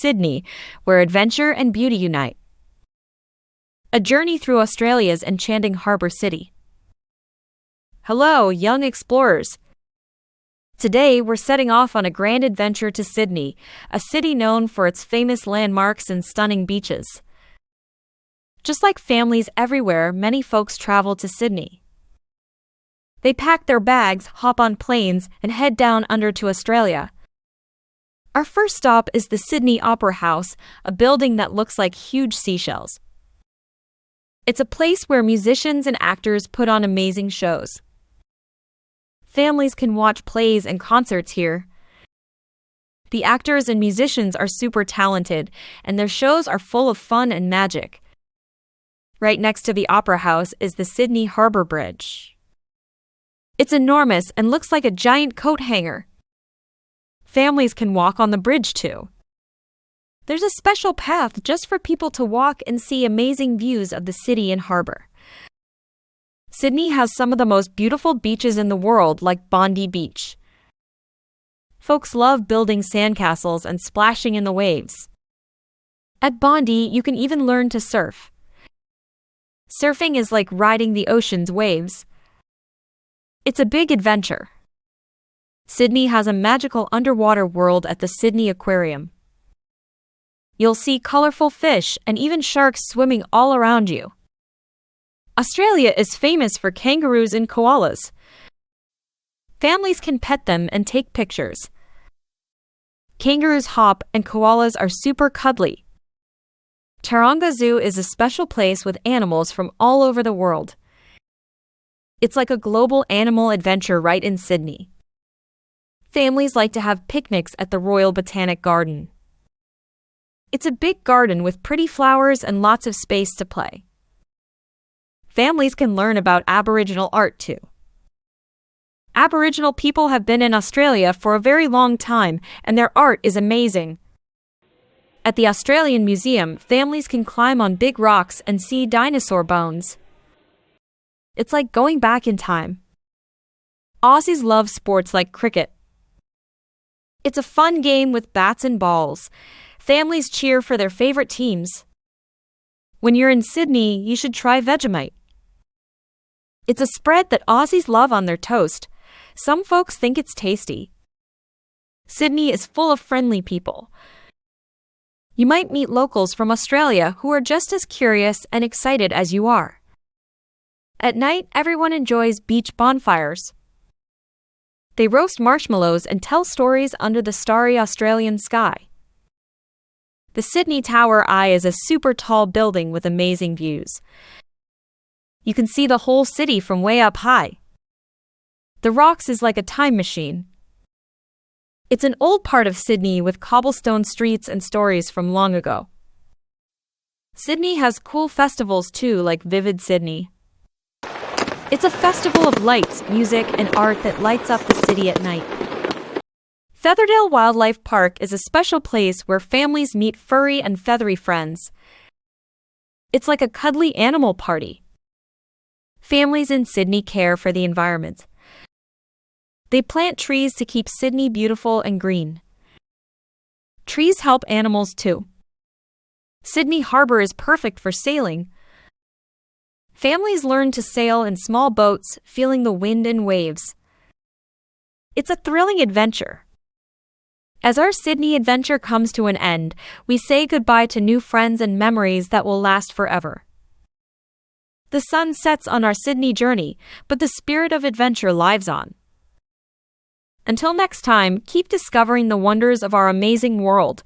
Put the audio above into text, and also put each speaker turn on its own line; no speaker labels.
Sydney, where adventure and beauty unite. A journey through Australia's enchanting harbour city. Hello, young explorers. Today, we're setting off on a grand adventure to Sydney, a city known for its famous landmarks and stunning beaches. Just like families everywhere, many folks travel to Sydney. They pack their bags, hop on planes, and head down under to Australia. Our first stop is the Sydney Opera House, a building that looks like huge seashells. It's a place where musicians and actors put on amazing shows. Families can watch plays and concerts here. The actors and musicians are super talented, and their shows are full of fun and magic. Right next to the Opera House is the Sydney Harbour Bridge. It's enormous and looks like a giant coat hanger. Families can walk on the bridge too. There's a special path just for people to walk and see amazing views of the city and harbour. Sydney has some of the most beautiful beaches in the world, like Bondi Beach. Folks love building sandcastles and splashing in the waves. At Bondi, you can even learn to surf. Surfing is like riding the ocean's waves. It's a big adventure. Sydney has a magical underwater world at the Sydney Aquarium. You'll see colorful fish and even sharks swimming all around you. Australia is famous for kangaroos and koalas. Families can pet them and take pictures. Kangaroos hop and koalas are super cuddly. Taronga Zoo is a special place with animals from all over the world. It's like a global animal adventure right in Sydney. Families like to have picnics at the Royal Botanic Garden. It's a big garden with pretty flowers and lots of space to play. Families can learn about Aboriginal art too. Aboriginal people have been in Australia for a very long time, and their art is amazing. At the Australian Museum, families can climb on big rocks and see dinosaur bones. It's like going back in time. Aussies love sports like cricket. It's a fun game with bats and balls. Families cheer for their favorite teams. When you're in Sydney, you should try Vegemite. It's a spread that Aussies love on their toast. Some folks think it's tasty. Sydney is full of friendly people. You might meet locals from Australia who are just as curious and excited as you are. At night, everyone enjoys beach bonfires. They roast marshmallows and tell stories under the starry Australian sky. The Sydney Tower Eye is a super tall building with amazing views. You can see the whole city from way up high. The Rocks is like a time machine. It's an old part of Sydney with cobblestone streets and stories from long ago. Sydney has cool festivals too, like Vivid Sydney. It's a festival of lights, music, and art that lights up the city at night. Featherdale Wildlife Park is a special place where families meet furry and feathery friends. It's like a cuddly animal party. Families in Sydney care for the environment. They plant trees to keep Sydney beautiful and green. Trees help animals too. Sydney Harbour is perfect for sailing. Families learn to sail in small boats, feeling the wind and waves. It's a thrilling adventure. As our Sydney adventure comes to an end, we say goodbye to new friends and memories that will last forever. The sun sets on our Sydney journey, but the spirit of adventure lives on. Until next time, keep discovering the wonders of our amazing world.